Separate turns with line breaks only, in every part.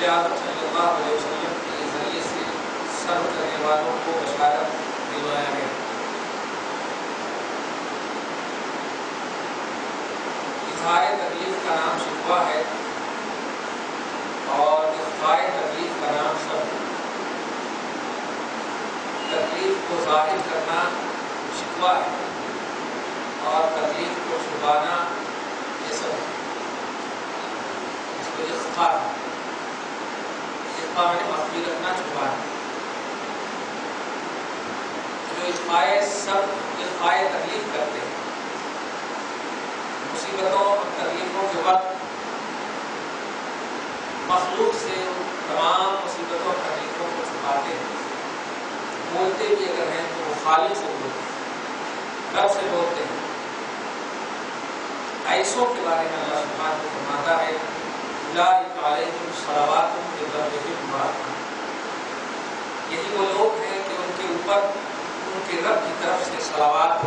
اعظم صلی اللہ علیہ وسلم کے ذریعے سے صبر کرنے والوں کو بشارت دلوایا گیا۔ اظہار تکلیف کا نام شکوہ ہے اور اخفاء تکلیف کا نام صبر۔ تکلیف کو ظاہر کرنا شکوہ ہے اور تکلیف کو چھپانا یہ صبر ہے۔ اس کو اخفاء ہے، اخفاء میں مخفی رکھنا، چھپانا۔ جو اخفاء صبر، اخفاء تکلیف کرتے ہیں، مصیبتوں اور تکلیفوں کے وقت مخلوق سے تمام مصیبتوں اور تکلیفوں کو چھپاتے ہیں، بولتے بھی اگر ہیں تو وہ خالق سے بولتے ہیں، رب سے بولتے ہیں۔ ایسوں کے بارے میں اللہ سبحانہ و فرماتا ہے اولئک علیہم صلوات من ربہم ورحمۃ، یہی وہ لوگ ہیں کہ ان کے اوپر ان کے رب کی طرف سے صلوات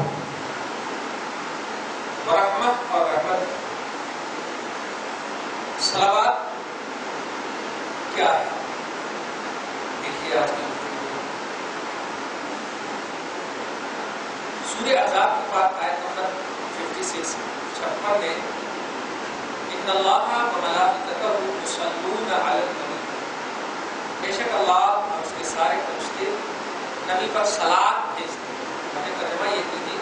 ورحمت اور رحمت۔ صلوات کیا ہے؟ دیکھیے آج کی سورہ احزاب کی بات آیت نمبر 56 میں ان اللہ وملائکتہ یصلون علی النبی، بے شک اللہ اور اس کے سارے فرشتے نبی پر صلاۃ بھیجتے ہیں۔ ہم نے ترجمہ یہ کیجیے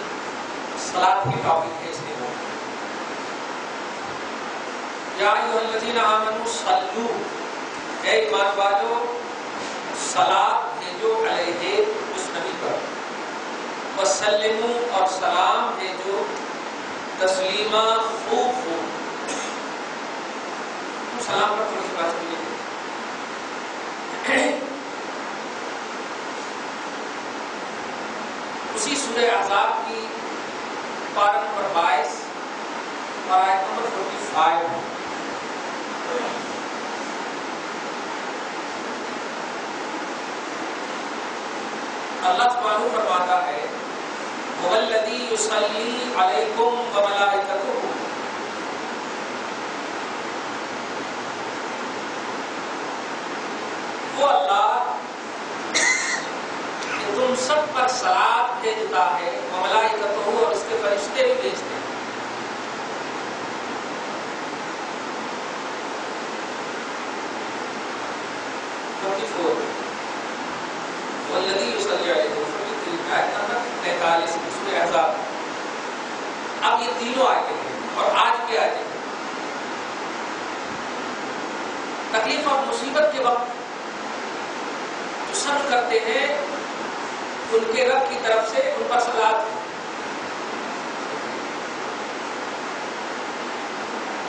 صلاۃ کی قابل بھیجتے ہیں۔ یا ایھا الذین آمنوا صلوا، اے ایمان والو صلاۃ بھیجو علیہ اس نبی پر، وسلموا اور سلام بھیجو تسلیما خوب خوب۔ سلام پر تھوڑی سی بات سنیے۔ اسی سورہ احزاب کی پارہ نمبر 22 اور آیت نمبر 45 اللہ سبحانہ فرماتا ہے هو الذی یصلی علیکم وملائکتہ، وہ اللہ کہ تم سب پر صلاۃ بھیجتا ہے، وملائکتہ اور اس کے فرشتے بھی بھیجتے ہیں۔ والذی یصلی علیکم، آیت نمبر 43 سورہ احزاب۔ اب یہ تینوں آیتیں ہیں اور آج کی آیتیں ہیں۔ تکلیف اور مصیبت کے وقت جو صبر کرتے ہیں ان کے رب کی طرف سے ان پر صلاۃ ہے۔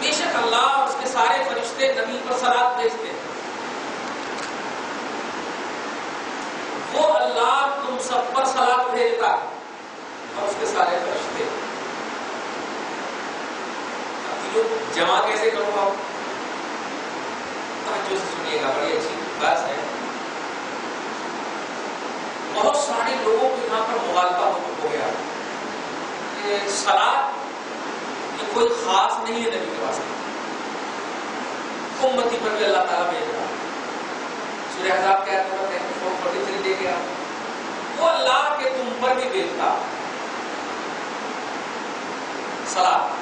بے شک اللہ اور اس کے سارے فرشتے نبی پر صلاۃ بھیجتے ہیں۔ وہ اللہ تم سب پر صلاۃ بھیجتا ہے اور اس کے سارے فرشتے۔ اب جمع کیسے کروں گا؟ توجہ سے سنیے گا، بڑی اچھی بات ہے۔ بہت سارے لوگوں کو یہاں پر مغالطہ ہو گیا کہ صلاۃ یہ کوئی خاص نہیں ہے نبی کے واسطے، امتی پر بھی اللہ تعالیٰ بھیج رہا ہے۔ سورہ احزاب کے آیت نمبر 43 دے گیا، وہ اللہ کے تم پر بھی بھیجتا صلاۃ۔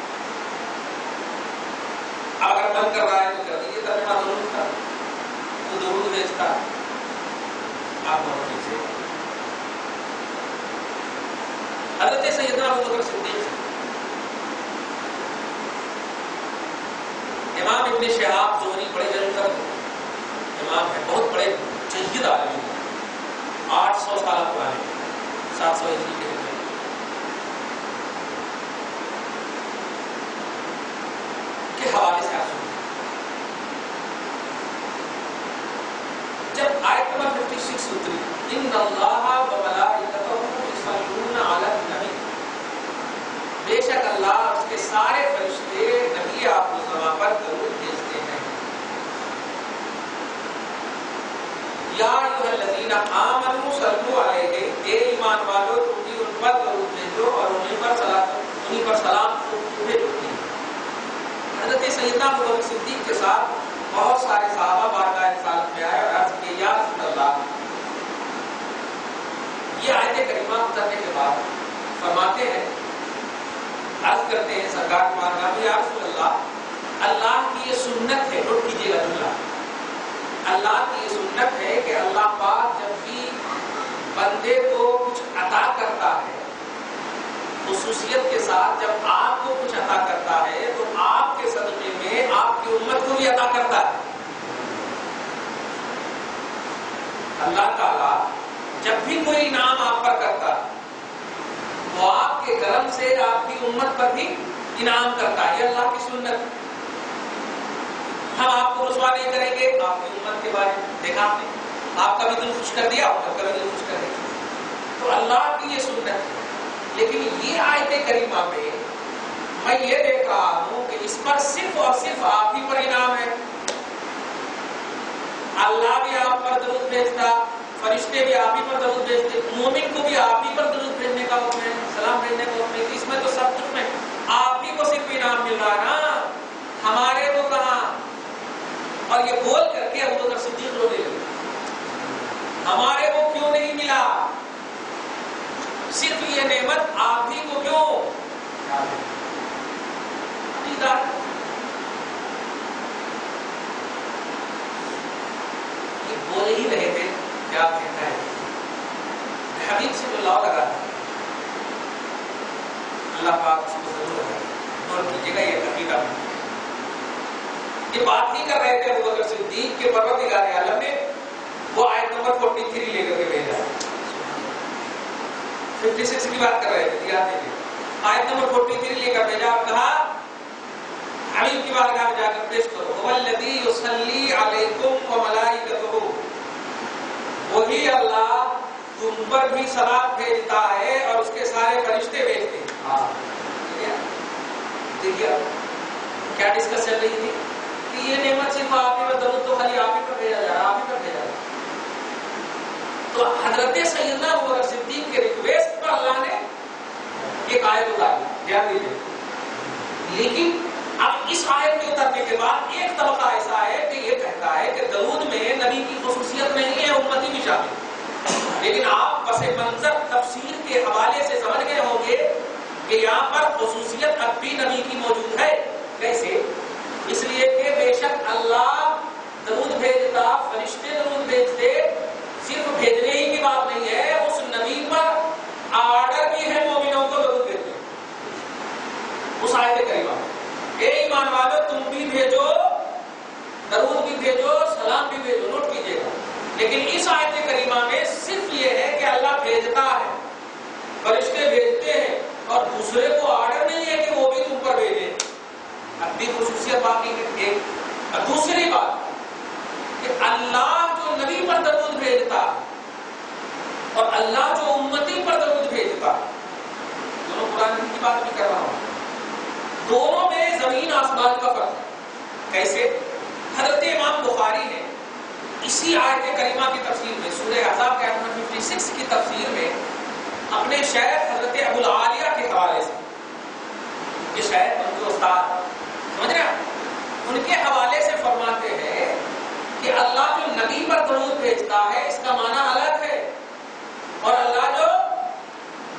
اگر من کر رہا ہے تو کر دیجیے ترجمہ ضرور کا، وہ ضرور بھیجتا آپ مرضی سے۔ حضرت سیدنا ابوبکر صدیق، امام ابن شہاب زہری بڑے جلد امام ہے، بہت بڑے جید عالم ہیں، 800 سال پرانے، 700 ہجری کے ہیں۔ کے حوالے سے آپ سنیں، جب آیت نمبر 56 اتری ان اللہ وملائکتہ یصلون علی النبی، بے شک اللہ اور اس کے سارے فرشتے نبی آپ پر درود بھیجتے ہیں۔ یا ایھا الذین آمنوا صلوا علیہ، اے ایمان والو تم بھی ان پر درود بھیجو اور انہیں پر سلام بھیجو۔ حضرت سیدنا ابوبکر صدیق کے ساتھ بہت سارے صحابہ بارگاہ رسالت میں آئے اور عرض کیے یا رسول اللہ، یہ آیت کریمہ اترنے کے بعد فرماتے ہیں، عرض کرتے ہیں سرکار کی بارگاہ میں، یا رسول اللہ، اللہ کی یہ سنت ہے، نوٹ کیجیے گا جملہ، اللہ کی یہ سنت ہے کہ اللہ پاک جب بھی بندے کو کچھ عطا کرتا ہے، خصوصیت کے ساتھ جب آپ کو کچھ عطا کرتا ہے تو آپ کے صدقے میں آپ کی امت کو بھی عطا کرتا ہے۔ اللہ تعالیٰ جب بھی کوئی انعام آپ پر کرتا ہے وہ آپ کے کرم سے آپ کی امت پر بھی انعام کرتا ہے، یہ اللہ کی سنت ہے۔ ہم آپ کو رسوا نہیں کریں گے، آپ کی امت کے بارے میں دیکھا آپ نے، آپ کا بھی دل خوش کر دیا، آپ کا بھی دل خوش کر دیا، تو اللہ کی یہ سنت ہے۔ لیکن یہ آیت کریمہ میں یہ دیکھ رہا ہوں کہ اس پر صرف اور صرف آپ ہی پر انعام ہے، اللہ بھی آپ پر درود بھیجتا، فرشتے بھی آپ ہی پر درود بھیجتے، مومن کو بھی آپ ہی پر درود بھیجنے کا حکم ہے، سلام بھیجنے کا حکم ہے، اس میں تو سب کچھ میں آپ ہی کو صرف انعام مل رہا ہے نا، ہمارے کو کہاں؟ اور یہ بول کر کے ابو بکر صدیق رونے لگے، ہمارے کو کیوں نہیں ملا؟ صرف یہ نعمت آپ ہی کو کیوں؟ یہ بول ہی رہے تھے، کیا کہتا ہے حبیب سے جو لاؤ لگا تھا، اللہ پاک اس کو ضرور لگا، اور کیجیے گا یہ عقیدہ۔ یہ بات ہی کر رہے تھے ابو بکر صدیق کے پروردگار عالم نے وہ آیت نمبر 43 لے کر کے بھیجا، 56 کی بات کر رہے تھے، یاد دیکھیے، آیت نمبر 43 لے کر بھیجا اور کہا حبیب کی بارگاہ میں جا کر پیش کرو، هو الذی یصلی علیکم وملائکتہ، وہی اللہ تم پر بھی سلام بھیجتا ہے اور اس کے سارے فرشتے بھیجتے ہیں۔ دیکھیے کیا ڈسکس چل رہی تھی کہ یہ نعمت صرف آپ ہی پر، درود تو خالی آپ ہی پر بھیجا جا رہا، آپ ہی پر بھیجا جا رہا۔ تو حضرت سیدنا ابو بکر صدیق کے ریکویسٹ پر اللہ نے ایک آیت اتاری، دھیان دیجیے۔ لیکن اب اس آیت کے اترنے کے بعد ایک طبقہ ایسا ہے کہ یہ کہتا ہے کہ درود میں نبی کی خصوصیت نہیں ہے، امتی بھی شامل۔ لیکن آپ پس منظر تفسیر کے حوالے سے سمجھ گئے ہوں گے کہ یہاں پر خصوصیت اب بھی نبی کی موجود ہے۔ کیسے؟ اس لیے کہ بے شک اللہ درود بھیجتا، فرشتے درود بھیجتے، صرف بھیجنے ہی کی بات نہیں ہے، اس نبی پر آرڈر بھی ہے مومنوں کو درود بھیجنے۔ اس آیت کریمہ اے ایمان والو تم بھی بھیجو، درود بھی بھیجو، سلام بھی بھیجو، نوٹ کیجیے گا۔ لیکن اس آیت کریمہ میں صرف یہ ہے کہ اللہ بھیجتا ہے، فرشتے بھیجتے ہیں، اور دوسرے کو آرڈر نہیں ہے کہ وہ بھی تم پر بھیجے۔ اب بھی خصوصیت باقی ہے۔ ایک دوسری بات کہ اللہ جو نبی پر درود بھیجتا اور اللہ جو امتی پر درود بھیجتا، دونوں قرآن کی بات بھی کر رہا ہوں، دونوں میں زمین آسمان کا فرق ہے۔ کیسے؟ حضرت امام بخاری نے اسی آیت کریمہ کی تفسیر میں، سورہ احزاب کے آیت 56 کی تفسیر میں اپنے شیخ حضرت ابو العالیہ کے حوالے سے، یہ شیخ ان کے استاد سمجھ رہے ہیں، ان کے حوالے سے فرماتے ہیں کہ اللہ جو نبی پر درود بھیجتا ہے اس کا معنی الگ ہے، اور اللہ جو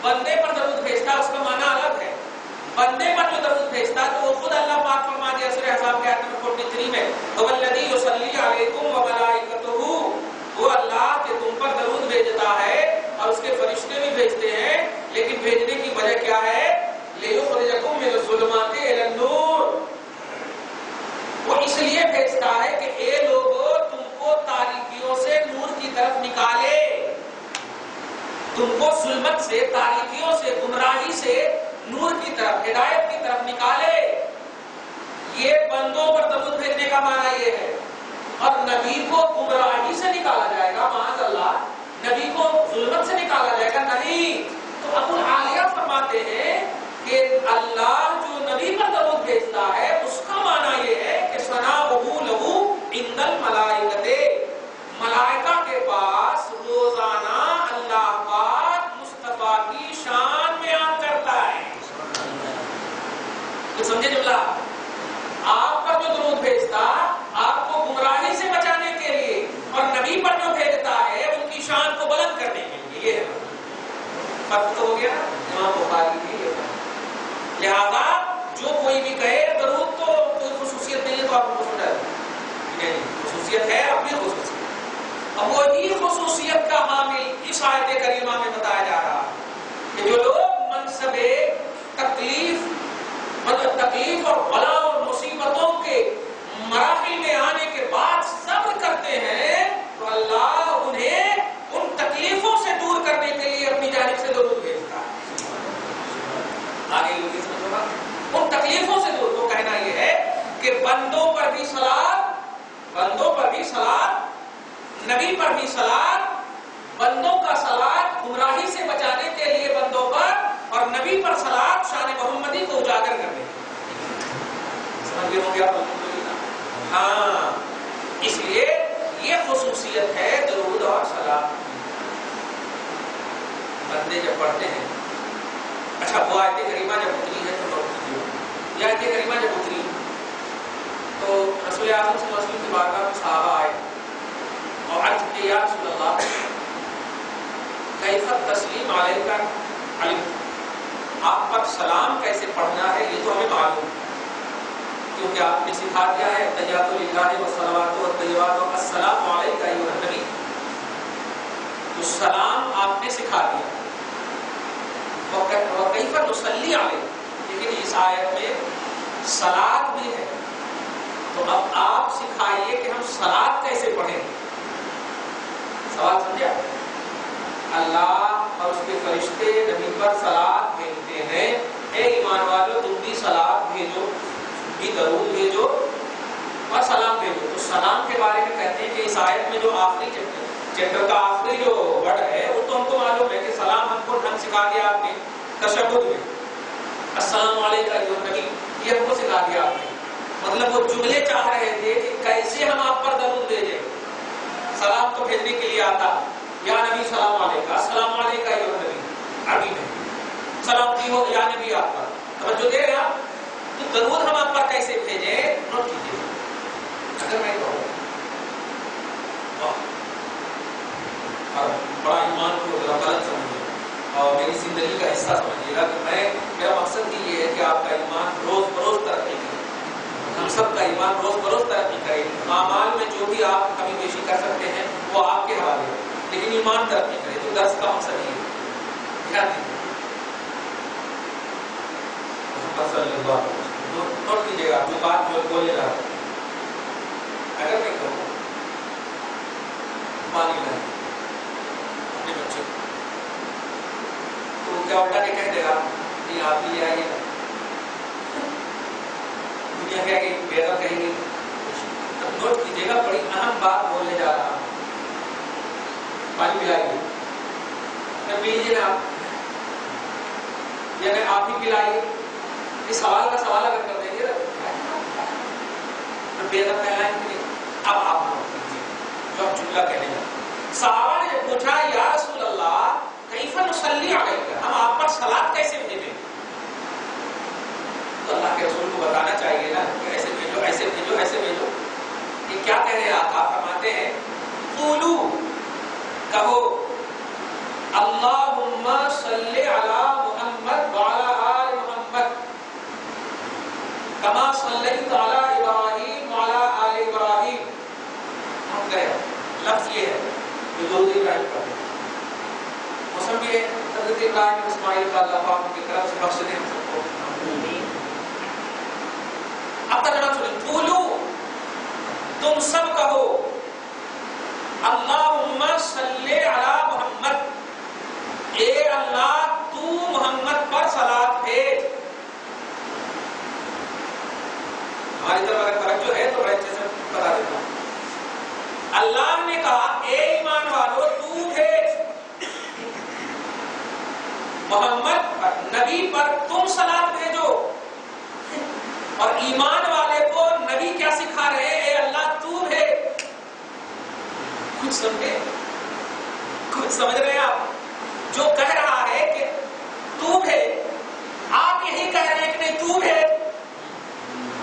بندے پر درود بھیجتا ہے اس کا معنی الگ ہے۔ بندے پر جو درود بھیجتا ہے تو وہ خود اللہ پاک فرما دیا سورہ احزاب کے آیت نمبر 43 میں، هو الذی یصلی علیکم وملائکتہ، وہ اللہ کہ تم پر درود بھیجتا ہے اور اس کے فرشتے بھی بھیجتے ہیں، لیکن بھیجنے کی وجہ کیا ہے؟ لِیُخْرِجَکُم مِّنَ الظُّلُمَاتِ إِلَى النُّورِ، وہ اس لیے بھیجتا ہے کہ اے لوگو تم کو تاریکیوں سے نور کی طرف نکالے، تم کو ظلمت سے، تاریکیوں سے، گمراہی سے نور کی طرف، ہدایت کی طرف نکالے۔ یہ بندوں پر درود بھیجنے کا معنی یہ ہے، اور نبی کو گمراہی سے نکالا جائے گا، معاذ اللہ، نبی کو ظلمت سے نکالا جائے گا نہیں۔ تو ابو العالیہ فرماتے ہیں کہ اللہ جو نبی پر درود بھیجتا ہے اس کا معنی یہ ہے کہ ثناؤہ لہ عند الملائکۃ، ملائکہ کے پاس روزانہ اللہ پاک مصطفیٰ کی شان بیان کرتا ہے۔ تو سمجھے جملہ؟ آپ پر جو درود بھیجتا، آپ کو فرق تو ہو گیا نا. امام بخاری نے یہ کہا. لہذا جو کوئی بھی کہے درود تو کوئی خصوصیت نہیں ہے تو آپ کو سمجھا نہیں, خصوصیت ہے اپنی خصوصیت. اب وہی خصوصیت کا حامل اس آیت کریمہ میں بتایا جا رہا کہ جو لوگ منصب تکلیف اور بلا اور مصیبتوں کے مراحل میں آنے کے بعد صبر کرتے ہیں تو اللہ انہیں ان تکلیفوں سے دور کرنے کے لیے اپنی جانب سے درود بھیجتا ہے. آگے لوگ سمجھو گا ان تکلیفوں سے دور. تو کہنا یہ ہے کہ بندوں پر بھی صلات, نبی پر بھی صلات, بندوں کا صلات گمراہی سے بچانے کے لیے بندوں پر, اور نبی پر صلات شان محمدی کو اجاگر کرنے. سمجھ گئے ہو گیا؟ ہاں, اس لیے یہ خصوصیت ہے درود اور صلات. بندے جب پڑھتے ہیں, اچھا وہ آیت کریمہ جب اتری ہے تو نوٹ کیجیے. یہ آیت کریمہ جب اتری تو رسول اعظم صلی اللہ علیہ وسلم کی بارگاہ میں صحابہ آئے اور عرض کیا یا رسول اللہ کیف التسلیم علیک علم, آپ پر سلام کیسے پڑھنا ہے یہ تو ہمیں معلوم, کیونکہ آپ نے سکھا دیا ہے تحیات للہ والصلوات والطیبات السلام علیک ایھا النبی, تو سلام آپ نے سکھا دیا. وکیف نصلی علیک, لیکن اس آیت میں صلات بھی ہے, تو اب آپ سکھائیے کہ ہم صلات کیسے پڑھیں. سوال سمجھا؟ اللہ اور اس کے فرشتے نبی پر صلات بھیجتے ہیں. اے ایمان والو تم بھی صلات بھیجو, بھی درود بھیجو اور سلام بھیجو. تو سلام کے بارے میں کہتے ہیں کہ اس آیت میں جو آخری چیپٹر کا آخری جو ورڈ ہے وہ تو ہم کو معلوم ہے کہ سلام ہم کو ڈھنگ سکھا دیا آپ نے تشہد میں, السلام علیکم ایھا النبی, یہ ہم کو سکھا دیا آپ نے. مطلب وہ جملے چاہ رہے تھے کہ کیسے ہم آپ پر درود بھیجیں. سلام تو بھیجنے کے لیے آتا, یا نبی سلام علیکم, السلام علیکم ایھا النبی, عربی میں سلام کی ہو یا نبی آپ پر. توجہ دے رہے ہیں آپ؟ تو درود ہم آپ پر کیسے بھیجیں, نوٹ کیجیے. اگر میں کہوں اور بڑا ایمان کو غلط سمجھیے اور میری زندگی کا حصہ سمجھیے گا کہ میرا مقصد ہی یہ ہے کہ آپ کا ایمان روز بروز ترقی کرے, ہم سب کا ایمان روز بروز ترقی کرے. اعمال میں جو بھی آپ کمی بیشی کر سکتے ہیں وہ آپ کے حوالے ہے, لیکن ایمان ترقی کرے. تو درس کا مقصد یہ ہے. دھیان دیجیے, نوٹ کیجیے گا جو بات جو بولے رہا ہے. اگر میں کہوں پانی میں اپنے بچے تو کیا الٹا نہیں کہہ دے گا نہیں آپ بھی لے آئیے گا, دنیا کہے گی, بیگا کہیں گی. تب نوٹ کیجیے گا بڑی اہم بات بولنے جا رہا ہوں. پانی پلائیے, میں پی لیجیے نا آپ, یا میں آپ ہی پلائیے. اس سوال کا سوال اگر کر دیں گے تو بیگا پھیلائیں گے. اب آپ نوٹ کیجیے جو آپ جملہ کہنے جا. صحابہ نے جب پوچھا یا رسول اللہ کیف نصلی علیک, ہم آپ پر صلات کیسے بھیجیں, تو اللہ کے رسول کو بتانا چاہیے نا کہ ایسے بھیجو ایسے بھیجو ایسے بھیجو. یہ کیا کہہ رہے ہیں آپ فرماتے ہیں قولو, کہو اللہم صلی علی محمد وعلی آل محمد کما صلیت علی ابراہیم وعلی آل ابراہیم. لفظ یہ ہے جو درود ابراہیم پڑھتے ہیں. موسم بھی ہے حضرت ابراہیم اسماعیل کا اللہ پاک کی طرف سے بخش دے ہم سب کو. اب ترجمہ سنیں. قولو, تم سب کہو اللہم صلی علی محمد, اے اللہ تو محمد پر صلات بھیج. ہماری طرف اگر توجہ ہے تو بڑے اچھے سے بتا دیتا ہوں. اللہ نے کہا اے ایمان والو تو بھیج محمد پر, نبی پر تم صلات بھیجو. اور ایمان والے کو نبی کیا سکھا رہے ہیں, اے اللہ تو بھیج. کچھ سمجھے, کچھ سمجھ رہے ہیں آپ؟ جو کہہ رہا ہے کہ تو بھیج, آپ یہی کہہ رہے ہیں کہ نہیں تو بھیج.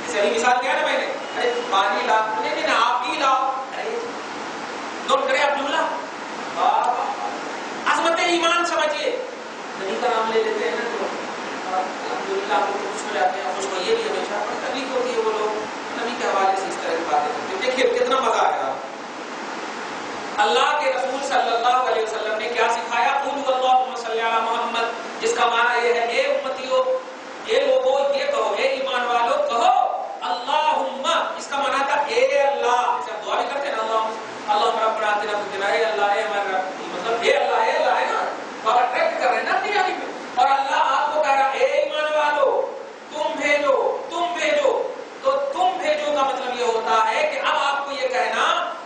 جیسے ابھی مثال دیا نا میں نے, ارے پانی لا, نہیں آپ ہی لاؤ. نوٹ کرے آپ جملہ, عظمت ایمان سمجھیے. الحمدللہ ہم لوگ خوش ہو جاتے ہیں. خوش ہوئیے بھی ہمیشہ, پر تکلیف ہوتی ہے وہ لوگ نبی کے حوالے سے اس طرح کی باتیں کرتے ہیں. دیکھیے کتنا مزہ آئے گا. اللہ کے رسول صلی اللہ علیہ وسلم نے کیا سکھایا؟ قولوا اللہم صلی علی محمد, جس کا معنی یہ ہے اے امتیوں, اے لوگوں یہ کہو, اے ایمان والو کہو اللہم. اس کا معنی تھا اے اللہ. جب دعا بھی کرتے ہیں اللہم ربنا آتنا فی الدنیا, اے اللہ اے ہمارا رب, مطلب اے اللہ ہے نا, تو آپ اٹریکٹ کر رہے ہیں نا اپنی جانب میں. اور اللہ آپ کو کہہ رہا اے ایمان والو تم بھیجو, تم بھیجو. تو تم بھیجو کا مطلب یہ ہوتا ہے کہ اب آپ کو یہ کہنا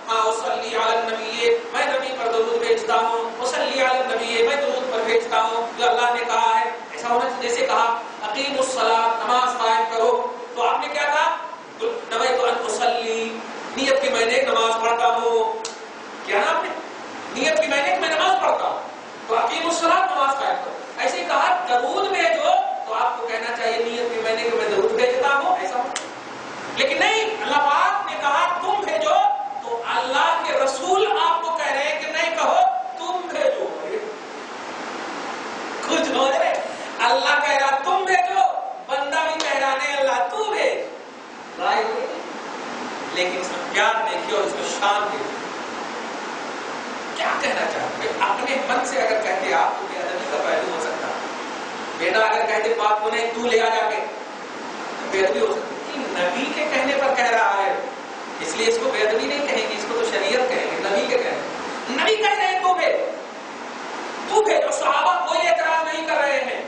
اصلی علی النبی, میں نبی پر درود بھیجتا ہوں, اصلی علی النبی, میں درود پر بھیجتا ہوں جو اللہ نے کہا ہے. ایسا ہونا چاہیے جیسے کہا اقیموا الصلاۃ, نماز قائم کرو, تو آپ نے کیا کہا نویت ان اصلی, نیت کی میں نے نماز پڑھتا ہوں. کیا نا آپ نے نیت کی میں نے میں نماز پڑھتا ہوں, تو اقیموا الصلاۃ, نماز قائم کرو. ایسے کہا درود بھیجو, تو آپ کو کہنا چاہیے نیت کی میں نے کہ میں درود بھیجتا ہوں, ایسا ہو. لیکن نہیں, اللہ پاک نے کہا تم بھیجو, تو اللہ کے رسول آپ کو کہہ رہے ہیں کہ نہیں کہو تم بھیجو. کچھ ہو رہے, اللہ کہہ رہا تم بھیجو, بندہ بھی کہہ رہا نہیں اللہ تو بھیج. لیکن اس میں پیار دیکھیے اور اس میں شان دیکھیے. کیا کہنا چاہتے ہیں؟ اپنے من سے اگر کہتے آپ تو بے ادبی کا پہلو ہو سکتا. بیٹا اگر کہتے باپ کو نہیں تو لے آ جا کے, بے ادبی ہو سکتی. نبی کے کہنے پر کہہ رہا ہے, اس لیے اس کو بے ادبی نہیں کہیں گے, اس کو تو شریعت کہیں گے. نبی کے کہنے, نبی کہہ رہے ہیں تو بھیج, اور صحابہ کوئی اعتراض نہیں کر رہے ہیں.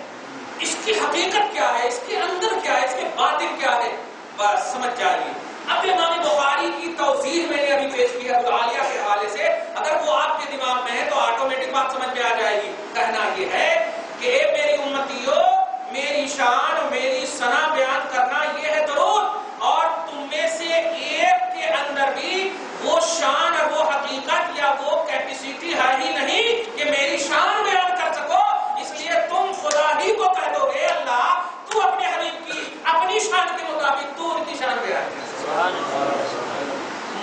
اس کی حقیقت کیا ہے, اس کے اندر کیا ہے, اس کے باطن کیا ہے, بس سمجھ جائیے. اب امام بخاری کی توضیح میں نے ابھی پیش کی ابو العالیہ کے حوالے سے, اگر وہ آپ کے دماغ میں ہے تو آٹومیٹک بات سمجھ میں آ جائے گی. کہنا یہ ہے کہ اے میری امتیوں, میری شان اور میری ثنا بیان کرنا یہ ہے درود, اور تم میں سے ایک کے اندر بھی وہ شان اور وہ حقیقت یا وہ کیپیسٹی ہے ہی نہیں کہ میری شان بیان کر سکو. اس لیے تم خدا ہی کو کہہ دو گے اللہ تو اپنے حبیب کی اپنی شان کے مطابق تو ان کی شان بیان کر سکتا.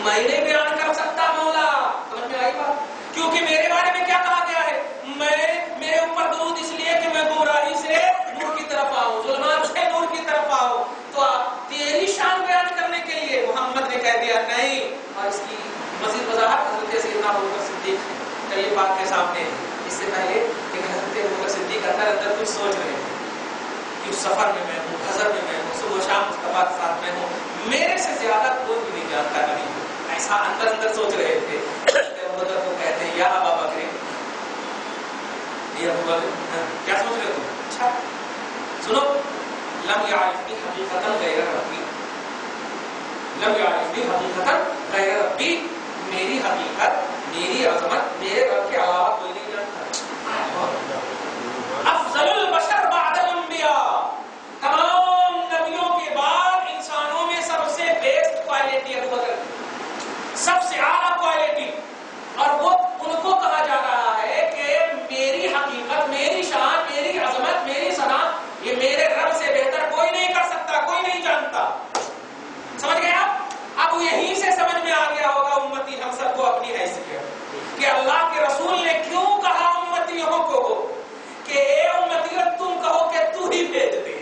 میں نہیں بیان کر سکتا مولا, سمجھ میں آئی بات؟ کیونکہ میرے بارے میں کیا کہا گیا ہے, میرے اوپر درود اس لیے کہ میں گمراہی سے نور کی طرف آؤں, ظلمات سے نور کی طرف آؤں. تو تیری شان بیان کرنے کے لیے محمد نے کہہ دیا نہیں. اور اس کی مزید وضاحت حضرت سیدنا ابوبکر صدیق چلیے بات کے سامنے. اس سے پہلے کہ حضرت ابوبکر صدیق اندر کچھ سوچ رہے ہیں کہ اس سفر میں میں ہوں, حضر میں میں ہوں, صبح شام مصطفیٰ کے ساتھ میں ہوں, میرے سے زیادہ کوئی بھی نہیں جانتا نبی کو. ایسا اندر سوچ رہے تھے. ابوبکر کو کہتے ہیں یا ابا بکر, یہ ابوبکر کیا سوچ رہے تم؟ اچھا سنو, لم یعرفنی حقیقتا غیر ربی, لم یعرفنی حقیقتا غیر ربی, میری حقیقت, میری عظمت میرے رب کے علاوہ کوئی نہیں جانتا. افضل البشر بعد الانبیاء, تمام نبیوں کے بعد انسانوں میں سب سے بیسٹ کوالٹی ابوبکر, سب سے اعلیٰ کوالٹی. اور وہ ان کو کہا جا رہا ہے کہ میری حقیقت, میری شان, میری عظمت, میری ثنا یہ میرے رب سے بہتر کوئی نہیں کر سکتا, کوئی نہیں جانتا. سمجھ گئے آپ؟ اب یہیں سے سمجھ میں آ گیا ہوگا امتی ہم سب کو اپنی حیثیت کہ اللہ کے رسول نے کیوں کہا امتیوں کو کہ اے امتیوں تم کہو کہ تو ہی بھیج دے,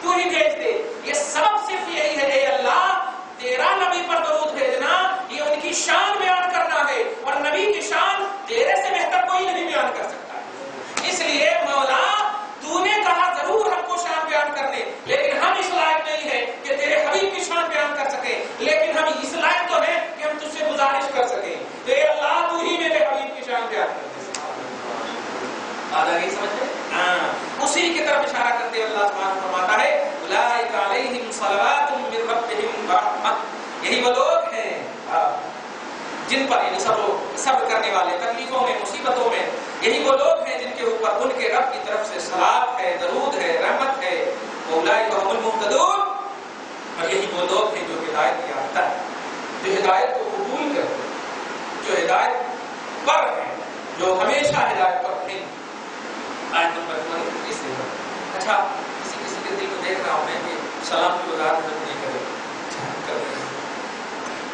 تو ہی بھیج دے. یہ سبب صرف یہی ہے اے اللہ تیرا نبی پر درود بھیجنا, یہ ان کی شان بیان کرنا ہے, اور نبی کی شان تیرے سے بہتر کوئی نہیں بیان کر سکتا. اس لیے مولا تو نے کہا ضرور ہم کو شان بیان کرنے, لیکن ہم اس لائق نہیں ہیں کہ تیرے حبیب کی شان بیان کر سکیں, لیکن ہم اس لائق تو ہیں کہ ہم تجھ سے گزارش کر سکیں تو اے اللہ تو ہی میرے حبیب کی شان بیان کر دے. بات آگئی سمجھ میں؟ اسی کی طرف اشارہ کرتے اللہ سبحانہ فرماتا ہے اولئک علیہم صلوات من ربہم ورحمۃ, یہی وہ لوگ ہیں جن پر یعنی صبر کرنے والے تکلیفوں میں, مصیبتوں میں, یہی وہ لوگ ہیں جن کے اوپر ان کے رب کی طرف سے صلوات ہے, درود ہے, رحمت ہے. اولئک هم المهتدون, اور یہی وہ لوگ ہیں جو ہدایت یافتہ ہیں, جو ہدایت کو قبول کرتے ہیں, جو ہدایت پر ہیں, جو ہمیشہ ہدایت پر ہیں. آیت نمبر 29 سے. اچھا کسی کے دل کو دیکھ رہا ہوں میں کہ سلام کی وضاحت نہیں کرے.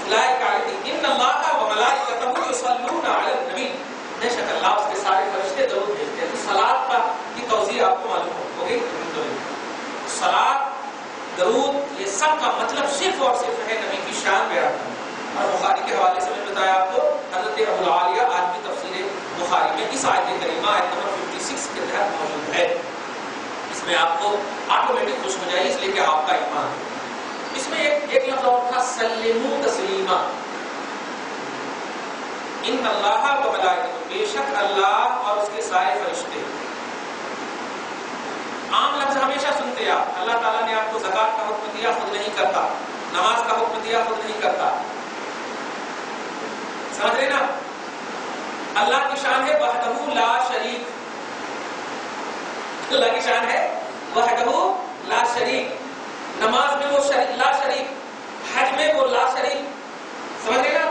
اولئک علیہم ان اللہ و ملائکتہ یصلون علی النبی, بے شک اللہ اس کے سارے فرشتے درود بھیجتے ہیں. تو صلاۃ کی توضیح آپ کو معلوم ہو گئی. الحمدللہ درود یہ سب کا مطلب صرف اور صرف ہے نبی کی شان بیان کرنا. اور بخاری کے حوالے سے میں بتایا آپ کو حضرت ابو العالیہ آج بھی تفسیر بخاری میں اس آیت کریمہ آیت نمبر 56 کے تحت موجود ہے. اس میں آپ کو آٹومیٹک خوش ہو جائے اس لیے کہ آپ کا ایمان ہے. اس میں ایک لفظ اور تھا سلموا تسلیما. ان اللہ و ملائکۃ، بے شک اللہ اور اس کے سارے فرشتے. عام لفظ ہمیشہ سنتے آپ، اللہ تعالیٰ نے آپ کو زکات کا حکم دیا خود نہیں کرتا، نماز کا حکم دیا خود نہیں کرتا. سمجھ رہے نا؟ اللہ کی شان ہے وحدہ لا شریک. اللہ کی شان ہے وحدہ لا شریک. نماز میں وہ لا شریک، حج میں وہ لا شریک. سمجھ رہے نا؟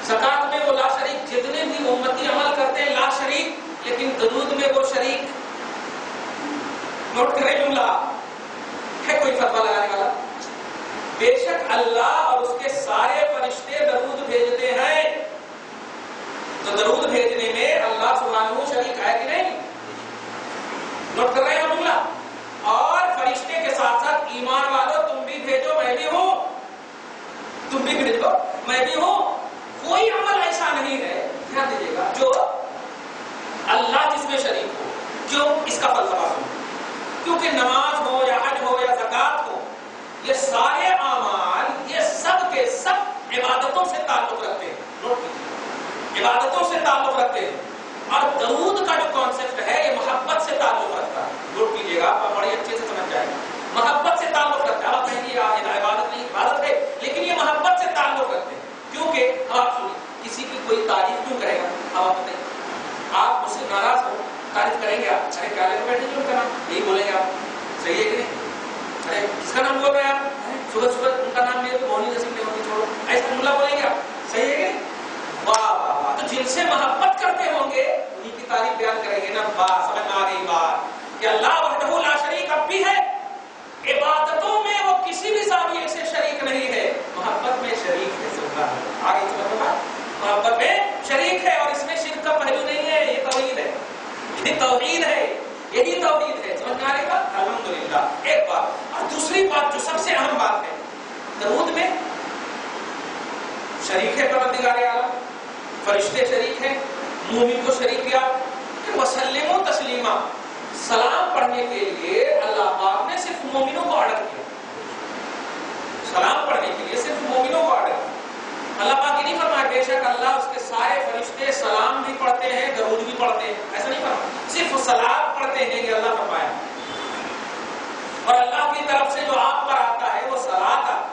زکات میں وہ لا شریک. جتنے بھی امتی عمل کرتے ہیں لا شریک، لیکن درود میں وہ شریک. نوٹ کریں جملہ، ہے کوئی فتویٰ لگانے والا؟ بے شک اللہ اور اس کے سارے فرشتے درود بھیجتے ہیں. تو درود بھیجنے میں اللہ سبحانہ شریک ہے کہ نہیں؟ نوٹ کر رہے ہیں جملہ. اور فرشتے کے ساتھ ساتھ ایمان والوں تم بھی بھیجو میں بھی ہوں، تم بھی بھیجو میں بھی ہوں. کوئی عمل ایسا نہیں ہے، دھیان دیجیے گا، جو اللہ جس میں شریک ہو. جو اس کا فلسفہ سنو، کیونکہ نماز ہو یا حج ہو یا زکات ہو، یہ سارے اعمال یہ سب کے سب عبادتوں سے تعلق رکھتے ہیں. نوٹ کیجیے، عبادتوں سے تعلق رکھتے ہیں. اور درود کا جو کانسیپٹ ہے یہ محبت سے تعلق رکھتا ہے. نوٹ کیجیے گا، آپ بڑی اچھے سے سمجھ جائیں گے. محبت سے تعلق رکھتا ہے. آپ کہیں گے عبادت نہیں، عبادت ہے، لیکن یہ محبت سے تعلق رکھتے ہیں. کیونکہ آپ سنیں، کسی کی کوئی تعریف کیوں کرے گا؟ آپ بتائیں، آپ مجھ سے ناراض ہو، تعریف کریں گے آپ؟ ارے کیا لے کے بیٹھے، کیوں کرنا؟ یہی بولیں گے آپ. صحیح ہے کہ نہیں؟ ارے کس کا نام بول رہے ہیں آپ؟ صبح صبح ان کا نام لے تو بہت نصیب نہیں ہوتی، چھوڑو، ایسا جملہ بولیں گے آپ. صحیح ہے کہ نہیں؟ واہ واہ واہ. تو جن سے محبت کرتے ہوں گے انہیں کی تعریف بیان کریں گے نا. بات سمجھ میں آ گئی بات کہ اللہ وحدہ لا شریک اب بھی ہے. عبادتوں میں وہ کسی بھی زاویے سے شریک نہیں ہے، محبت میں شریک ہے. آگے محبت میں شریک ہے، اور اس میں شرک کا پہلو نہیں ہے. یہ توحید ہے، یہ توحید ہے، یہی توحید ہے. سمجھ میں آ رہے گا؟ الحمدللہ. ایک بات. اور دوسری بات جو سب سے اہم بات ہے، درود میں شریک ہے پروردگار عالم، فرشتے شریک ہیں، مومن کو شریک کیا. وسلموا تسلیما، سلام پڑھنے کے لیے اللہ پاک نے صرف مومنوں کو آرڈر کیا. سلام پڑھنے کے لیے صرف مومنوں کو آرڈر کیا. اللہ پاک یہ نہیں فرمایا بے شک اللہ اس کے سارے فرشتے سلام بھی پڑھتے ہیں درود بھی پڑھتے ہیں، ایسا نہیں فرمایا. صرف سلام پڑھتے ہیں، یہ اللہ فرمایا. اور اللہ کی طرف سے جو آپ پر آتا ہے وہ صلات آتا ہے.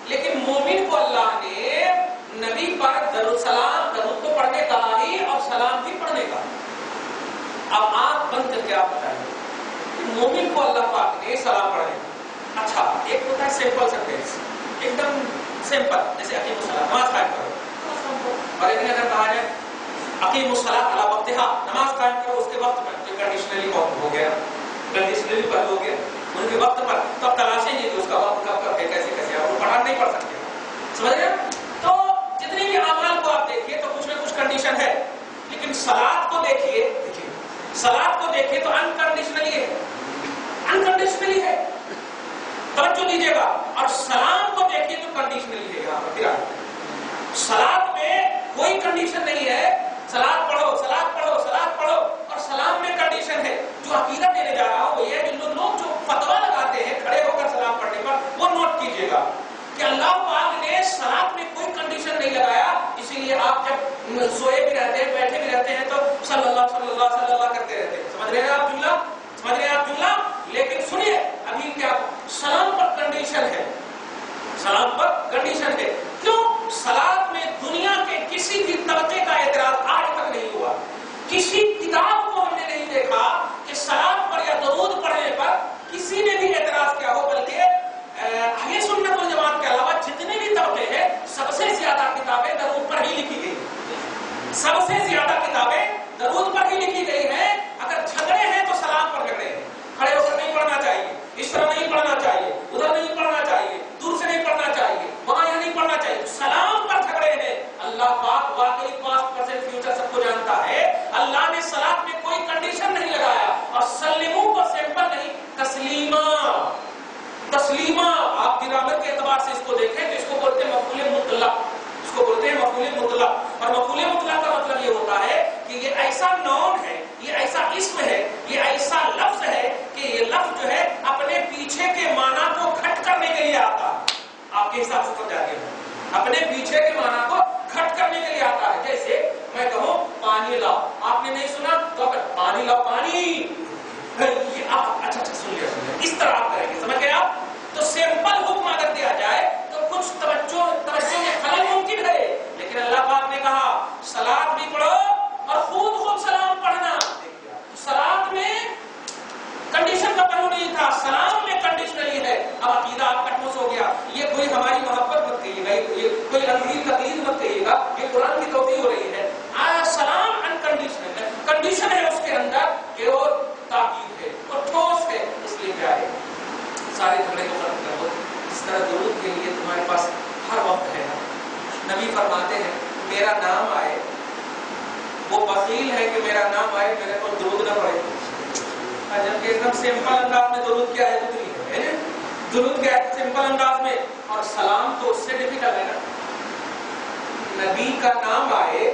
لیکن مومن کو اللہ نے نبی پر درود تو پڑھنے کا ہی اور سلام بھی پڑھنے کا. اب آنکھ بند کر کے آپ بتائیں کہ مومن کو اللہ پاک نے سلام پڑھنے کا. اچھا، ایک ہوتا ہے سمپل سینٹینس، ایک دم سمپل، جیسے اقیم الصلاۃ، نماز قائم کرو. اور لیکن اگر کہا جائے اقیم الصلاۃ علی وقتہا، نماز قائم کرو اس کے وقت پر، تو کنڈیشنلی ہو گیا، کنڈیشنلی پر ہو گیا ان کے وقت پر. تو اب تلاشیں گے کہ اس کا وقت کب ہے، کیسے کیسے، آپ پڑھا نہیں پڑھ سکتے. سمجھ رہے ہیں؟ تو جتنے بھی اعمال کو آپ دیکھیے تو کچھ نہ کچھ کنڈیشن ہے. لیکن صلات کو دیکھیے، صلات کو دیکھیے تو انکنڈیشنلی ہے، انکنڈیشنلی ہے. توجہ دیجیے گا. اور سلام کو دیکھیے تو کنڈیشنلی ہے. یہاں پر پھر صلات میں کوئی کنڈیشن نہیں ہے. صلات پڑھو، صلات پڑھو، صلات پڑھو. اور سلام میں کنڈیشن ہے. جو عقیدہ دینے جا رہا ہوں وہ یہ ہے کہ لوگ جو فتویٰ لگاتے ہیں کھڑے ہو کر سلام پڑھنے پر، وہ نوٹ کیجیے گا کہ اللہ پاک نے صلات میں کوئی کنڈیشن نہیں لگایا. اسی لیے آپ جب سوئے بھی رہتے ہیں، بیٹھے بھی رہتے ہیں، تو صلی اللہ صلی اللہ صلی اللہ کرتے رہتے ہیں. سمجھ رہے ہیں آپ جملہ؟ سمجھ رہے ہیں آپ جملہ؟ لیکن سنیے ابھی کیا سلام پر کنڈیشن ہے. سلام پر کنڈیشن ہے. کیوں؟ صلات میں دنیا کے کسی بھی طبقے کا اعتراض آج تک نہیں ہوا. کسی کتاب کو ہم نے نہیں دیکھا کہ صلات پر یا درود پڑھنے پر کسی نے بھی اعتراض کیا ہو. بلکہ اہل سنت والجماعت کے علاوہ جتنے بھی طبقے ہیں سب سے زیادہ کتابیں درود پر ہی لکھی گئی. سب سے زیادہ کتابیں درود پر ہی لکھی گئی ہیں. اگر جھگڑے ہیں تو سلام پر جھگڑے ہیں. کھڑے ہو کر نہیں پڑھنا چاہیے، اس طرح نہیں پڑھنا چاہیے، ادھر نہیں پڑھنا چاہیے، دور سے نہیں پڑھنا چاہیے، وہاں یہاں نہیں پڑھنا چاہیے. سلام پر جھگڑے ہیں. اللہ پاک واقعی پاسٹ پریزنٹ فیوچر سب کو جانتا ہے. اللہ نے صلات میں کوئی کنڈیشن نہیں لگایا. اور سلموں کو سمپل نہیں، تسلیما. تسلیمہ آپ گرامر کے اعتبار سے اس کو دیکھیں تو اس کو بولتے ہیں مفعول مطلق، اس کو بولتے ہیں مفعول مطلق. اور مفعول مطلق کا مطلب یہ ہوتا ہے کہ یہ ایسا نون ہے، یہ ایسا اسم ہے، یہ ایسا لفظ ہے کہ یہ لفظ جو ہے اپنے پیچھے کے معنی کو کھٹ کرنے کے لیے آتا ہے. آپ کے حساب سے سمجھا دیا، اپنے پیچھے کے معنی کو کھٹ کرنے کے لیے آتا ہے. جیسے میں کہوں پانی لاؤ، آپ نے نہیں سنا تو پانی لاؤ، پانی. یہ آپ اچھا سن لیا، اس طرح آپ کریں گے، سمجھ گئے آپ؟ تو سمپل حکم اگر دیا جائے تو کچھ توجہ میں خلل ممکن ہے، لیکن اللہ پاک نے کہا صلاۃ بھی پڑھو اور خوب سلام پڑھنا. صلاۃ میں کنڈیشن کا پہلو نہیں تھا، سلام میں کنڈیشنلی ہے. اب عقیدہ آپ کا ٹھوس ہو گیا، یہ کوئی ہماری محبت مت کہیے گا، یہ کوئی انگریز تقلید مت کہیے گا، یہ قرآن کی توفیق ہو رہی ہے. سلام انکنڈیشنل ہے، کنڈیشن ہے اس کے اندر کہ وہ تاکید ہے اور ٹھوس ہے. اس لیے کیا ہے، سارے جھگڑے کو ختم کر دو. اس طرح درود کے لیے تمہارے پاس ہر وقت ہے. نبی فرماتے ہیں میرا نام آئے، وہ بخیل ہے کہ میرا نام آئے میرے کو درود نہ پڑے. جبکہ ایک دم سمپل انداز میں درود کیا ہے، درود کیا ہے سمپل انداز میں، اور سلام تو اس سے ڈیفیکلٹ ہے نا. نبی کا نام آئے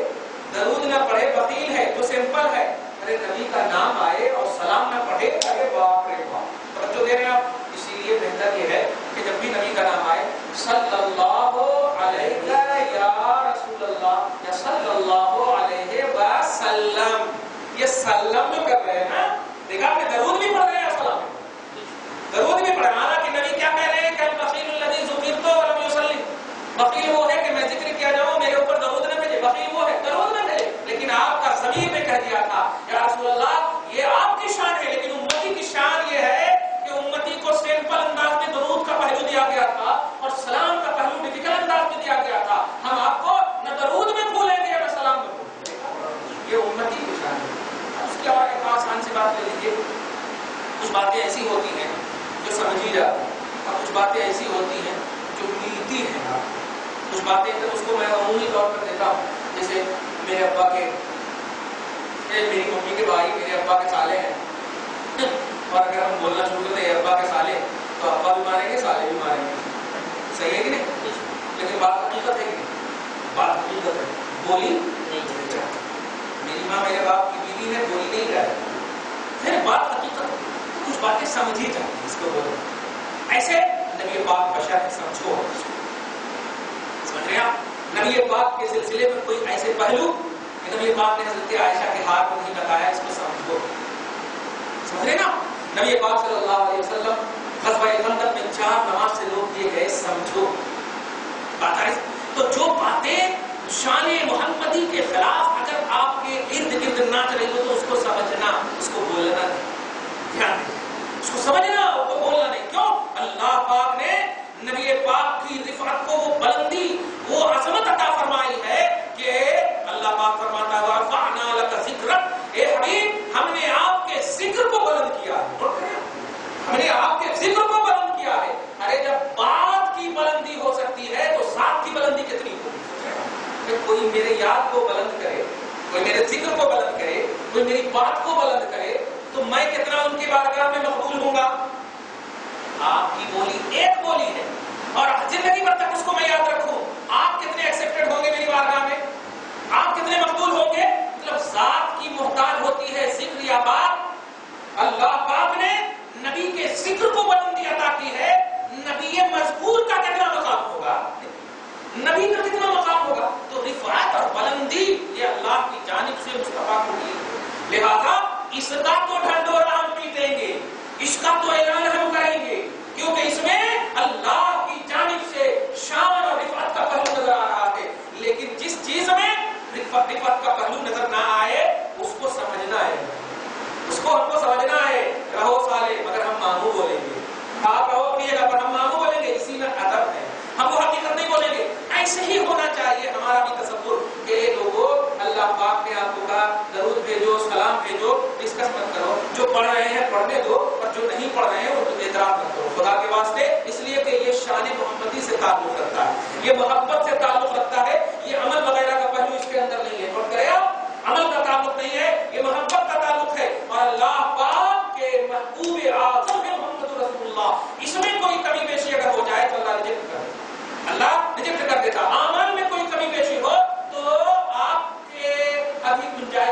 درود نہ پڑھے بخیل ہے، جو سمپل ہے. ارے نبی کا نام آئے اور سلام نہ پڑھے، ارے باپ رے باپ. توجہ دے رہے ہیں آپ؟ اسی لیے بہتر یہ ہے کہ جب بھی نبی کا نام آئے صلی اللہ علیہ یا رسول اللہ یا صلی اللہ علیہ وسلم، یہ سلم جو کر رہے ہیں نا، دیکھا آپ نے درود بھی پڑھ رہے ہیں، سلام درود بھی پڑھا. حالانکہ نبی کیا کہہ رہے ہیں کہ البخیل الذی ذکرت ولم یصلی، بخیل وہ ہے کہ میں ذکر کیا جاؤں میرے اوپر درود نہ بھیجے، بخیل وہ ہے درود نہ بھیجے. لیکن آپ کا ضمیر نے کہہ دیا تھا یا رسول اللہ یہ آپ کی شان ہے، لیکن امتی کی شان یہ ہے کہ امتی کو سمپل انداز میں درود کا پہلو دیا گیا تھا اور سلام کا پہلو ڈیفیکلٹ انداز میں دیا گیا تھا. ہم آپ کو نہ درود میں بھولیں گے یا نہ سلام میں بھولیں گے. یہ امتی کی شان ہے. اس کے بعد ایک آسان سی بات لے لیجیے. کچھ باتیں ایسی ہوتی ہیں جو سمجھی جاتی ہیں اور کچھ باتیں ایسی ہوتی ہیں جو ملتی ہیں. کچھ باتیں اس کو میں عمومی طور پر دیتا ہوں. جیسے میرے ابا کے، میری ممی کے بھائی میرے ابا کے سالے ہیں، اور اگر ہم بولنا شروع کرتے ہیں ابا کے سالے تو ابا بھی ماریں گے سالے بھی ماریں گے. صحیح ہے کہ نہیں؟ لیکن بات حقیقت ہے کہ نہیں؟ بات حقیقت ہے، بولی نہیں جاتی. میری ماں میرے باپ کی بیوی ہے، بولی نہیں جاتی. پھر بات حقیقت، کچھ باتیں سمجھی جاتی اس کو بولو. ایسے نبی پاک بشر ہے، سمجھو. سمجھ رہے ہیں آپ؟ نبی پاک کے سلسلے میں کوئی ایسے پہلو کہ نبی پاک نے حضرت عائشہ کے ہاتھ کو نہیں بتایا، اس کو سمجھو. سمجھ رہے نا؟ نبی پاک صلی اللہ علیہ وسلم غزوہ خندق میں 4 نماز سے روک دیے گئے، سمجھو. بات آئی تو جو باتیں شان محمدی کے خلاف اگر آپ کے ارد گرد ناچ رہی ہو تو اس کو سمجھنا، اس کو بولنا نہیں. دھیان دیں، اس کو سمجھنا، اس کو بولنا نہیں. کیوں؟ اللہ پاک نے نبی پاک کی رفعت کو وہ بلندی، وہ عظمت عطا فرمائی ہے کہ اللہ پاک فرماتا ہے وَرَفَعْنَا لَكَ ذِكْرَكَ، اے حبیب ہم نے آپ کے ذکر کو بلند کیا ہے. ہم نے آپ کے ذکر کو بلند کیا ہے. ارے جب بات کی بلندی ہو سکتی ہے تو ذات کی بلندی کتنی ہوگی؟ کوئی میرے یاد کو بلند کرے، کوئی میرے ذکر کو بلند کرے، کوئی میری بات کو بلند کرے تو میں کتنا ان کی بارگاہ میں مقبول ہوں گا. آپ کی بولی ایک بولی ہے اور زندگی بھر تک اس کو میں یاد رکھوں. آپ کتنے ایکسیپٹڈ ہوں گے میری بارگاہ میں، آپ کتنے مقبول ہوں گے. مطلب ذات کی محتاج ہوتی ہے ذکر یا بات. اللہ پاک نے نبی کے ذکر کو بلندی عطا کی ہے. نبی مذکور کا کتنا مقام ہوگا، نبی کا کتنا مقام ہوگا. تو رفعت اور بلندی یہ اللہ کی جانب سے مصطفیٰ کو ملی. لہذا اس کا تو ڈھنڈورا ہم پیٹیں گے، اس کا تو اعلان ہم کریں گے، کیونکہ اس میں اللہ کی جانب سے شان اور رفعت کا پہلو نظر آ رہا ہے. لیکن جس چیز میں رفعت کا پہلو نظر نہ آئے اس کو سمجھنا ہے، اس کو ہم کو سمجھنا ہے. رہو سالے مگر ہم مامو بولیں گے، آپ رہو کیے گا پر ہم مامو بولیں گے. اسی میں ادب ہے، ہم وہ حقیقت نہیں بولیں گے. ایسے ہی ہونا چاہیے ہمارا بھی تصور کہ لوگوں اللہ پاک نے آپ کو کہا درود بھیجو، سلام بھیجو، ڈسکس مت کرو. جو پڑھ رہے ہیں پڑھنے دو اور جو نہیں پڑھ رہے ہیں ان کو اعتراف مت کرو خدا کے واسطے. اس لیے کہ یہ شان محمدی سے تعلق رکھتا ہے، یہ محبت سے تعلق رکھتا ہے. یہ عمل وغیرہ کا پہلو اس کے اندر نہیں ہے. نوٹ کرے آپ، عمل کا تعلق نہیں ہے، یہ محبت کا تعلق ہے. اور اللہ پاک کے محبوب اعظم ہے محمد رسول اللہ، اس میں کوئی کمی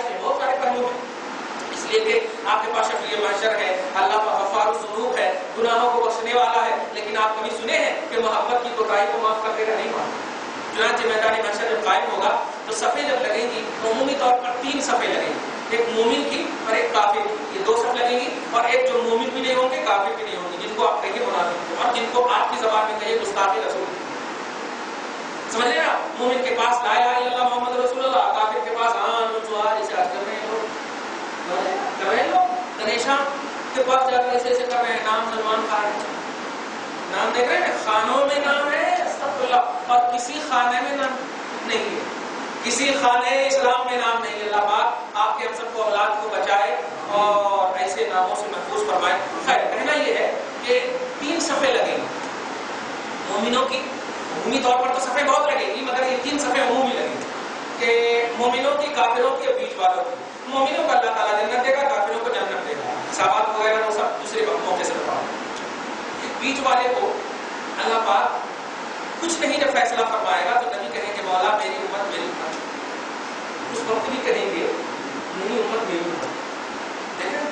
ہیں، بہت سارے پہلو ہیں، اس لیے کہ آپ کے پاس شفیع محشر ہے، اللہ کا غفار الذنوب ہے، گناہوں کو بخشنے والا ہے، لیکن آپ کبھی سنے ہیں کہ محبت کی کوتاہی کو معاف کر دے گا؟ نہیں معاف۔ چنانچہ میدان محشر جب قائم ہوگا تو صفیں جب لگیں گی تو عمومی طور پر 3 صفیں لگیں گی، ایک مومن کی اور ایک کافر کی، یہ 2 صف لگیں گی، اور ایک جو مومن بھی نہیں ہوں گے کافر بھی نہیں ہوں گے، جن کو آپ کہیے منافق، اور جن کو آپ کی زبان میں کہیے گستاخ رسول۔ سمجھ رہے ہیں آپ؟ مومن کے پاس لا الہ الا اللہ محمد رسول اللہ، کافر کے پاس ریچارج کر رہے ہیں لوگ، گنیشا کے پاس جا کر ایسے کر رہے ہیں، نام سلمان خان ہے، نام دیکھ رہے ہیں، خانوں میں نام ہے استغفر اللہ، اور کسی خانے میں نام نہیں ہے، کسی خانہ اسلام میں نام نہیں ہے۔ اللہ پاک آپ کے ہم سب کو اولاد کو بچائے اور ایسے ناموں سے محفوظ فرمائے۔ خیر، کہنا یہ ہے کہ 3 صفیں لگیں گی مومنوں کی، عمومی طور پر تو صفیں بہت لگیں گی، مگر یہ 3 صفیں عمومی لگیں گی کہ مومنوں کی، کافروں کی اور بیچ والوں کی۔ مومنوں کو اللہ تعالیٰ جنت دے گا، کافروں کو جنت دے گا، صحابہ وغیرہ وہ سب دوسرے موقع سے بتاؤ۔ بیچ والے کو اللہ پاک کچھ نہیں جب فیصلہ فرمائے گا تو نبی کہیں گے مولا میری امت میری امت، اس وقت بھی کہیں گے میری امت میری امت۔ دیکھیں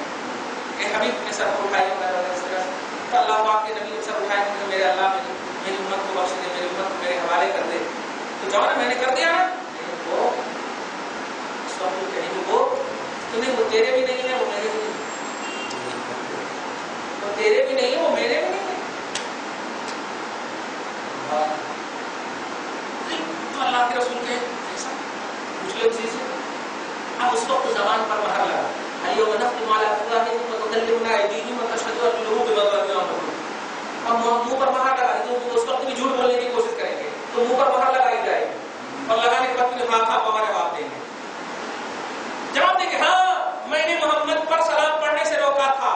کہ حبیب نے سر اٹھائی تو اللہ پاک کے نبی نے سر اٹھائے کہ میرے اللہ میری امت کو بخش دے، میری امت کو میرے حوالے کر دے، تو جاؤ نا میں نے کر دیا نا، وہ اس وقت کہیں گے وہ تمہیں، وہ تیرے بھی نہیں ہے، وہ میرے بھی نہیں، وہ تیرے بھی نہیں ہے، وہ میرے بھی نہیں ہے۔ تو اللہ کے رسول کے ایسا پوچھ لے اسی سے۔ اب اس وقت زبان پر مہر لگا، اليوم نختم على افواههم وتكلمنا ايديهم وتشهد ارجلهم بما كانوا يعملون۔ اب منہ پر مہر لگا دی تو اس وقت بھی جھوٹ بولنے کی کوشش کریں گے تو منہ پر مہر لگائی جائے گی، اور لگانے کے بعد پھر ہاتھ ہوا جواب دیں گے، جواب دیں گے ہاں میں نے محمد پر سلام پڑھنے سے روکا تھا،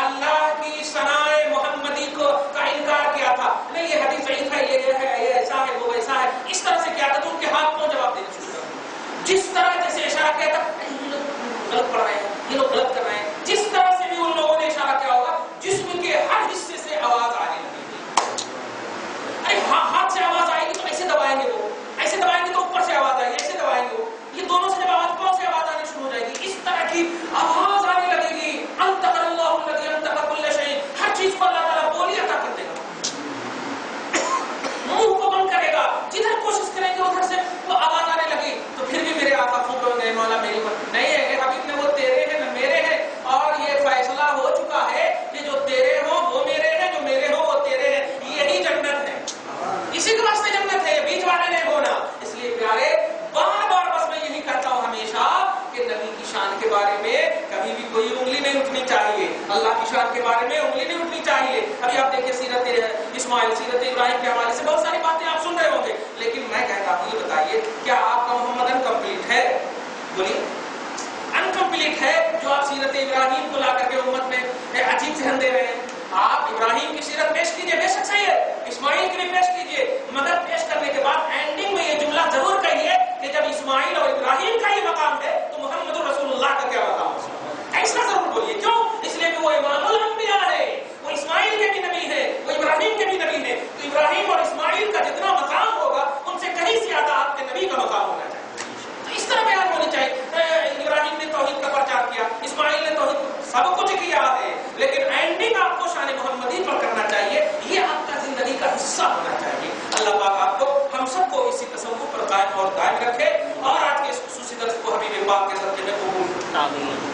اللہ کی ثنائے محمدی کو کا انکار کیا تھا، نہیں یہ حدیث ضعیف ہے، یہ ہے، یہ ایسا ہے، وہ ویسا ہے، اس طرح سے کیا تھا تو ان کے ہاتھ کو جواب دینا شروع کر، جس طرح جیسے اشارہ کیا تھا یہ لوگ غلط پڑھ رہے ہیں، یہ لوگ غلط کر رہے ہیں، جس طرح سے بھی ان لوگوں نے اشارہ کیا ہوگا جسم کے ہر حصے سے آواز آنے لگے گی، ارے ہاتھ سے آواز آئے گی تو ایسے دبائیں گے، وہ ایسے دبائیں گے تو اوپر سے آواز آئے گی، ایسے دبائیں گے وہ، یہ دونوں سے جب آواز پاؤں سے آواز آنے شروع ہو جائے گی، اس طرح کی آواز آنے لگے گی، انطق اللہ الذی انطق کل شیء، ہر چیز کو اللہ تعالیٰ بولی عطا کر دے گا، منہ کو بند کرے گا، جدھر کوشش کریں گے ادھر سے وہ آواز آنے لگی، تو پھر بھی میرے آقا خوب گئے مولا میری مت نہیں ہے کہ حبیب نے وہ تیرے ہیں نہ میرے ہیں، اور یہ فیصلہ ہو چکا ہے کہ جو تیرے ہو وہ میرے ہیں، جو میرے ہو وہ تیرے ہیں، یہی جنت ہے، اسی کے واسطے جنت ہے، بیچ والے نہیں ہونا۔ اس لیے پیارے بار بار بس میں یہی کہتا ہوں ہمیشہ کہ نبی کی شان کے بارے میں کبھی بھی کوئی انگلی نہیں اٹھنی چاہیے، اللہ کی شان کے بارے میں انگلی نہیں اٹھنی چاہیے۔ ابھی آپ دیکھیں سیرت اسماعیل، سیرت ابراہیم کے حوالے سے بہت ساری باتیں آپ سن رہے ہوں گے، لیکن میں کہتا ہوں یہ بتائیے کیا آپ کا محمد انکمپلیٹ ہے؟ بولیے انکمپلیٹ ہے جو آپ سیرت ابراہیم کو لا کر کے امت میں عجیب ذہن دے رہے ہیں؟ آپ ابراہیم کی سیرت پیش کیجئے، بے شک صحیح ہے، اسماعیل کی بھی پیش کیجئے، مگر پیش کرنے کے بعد اینڈنگ میں یہ جملہ ضرور کہیے کہ جب اسماعیل اور ابراہیم کا ہی مقام ہے تو محمد رسول اللہ کا کیا مقام ہے؟ ایسا ضرور بولیے، کیوں؟ اس لیے کہ وہ امام الانبیاء ہے، وہ اسماعیل کے بھی نبی ہے، وہ ابراہیم کے بھی نبی ہے، تو ابراہیم اور اسماعیل کا جتنا مقام ہوگا ان سے کہیں زیادہ آپ کے نبی کا مقام ہونا چاہیے، تو اس طرح بیان ہونی چاہیے۔ ابراہیم نے توحید کا پرچار کیا، اسماعیل نے توحید سب کچھ کیا ہے، لیکن اینڈنگ آپ کو شان محمدی پر کرنا چاہیے، یہ آپ کا زندگی کا حصہ ہونا چاہیے۔ اللہ پاک آپ کو ہم سب کو اسی تصور پر قائم اور دائم رکھے، اور آج کے اس خصوصی درس کو حبیب پاک کے صدقے میں قبول فرمائے۔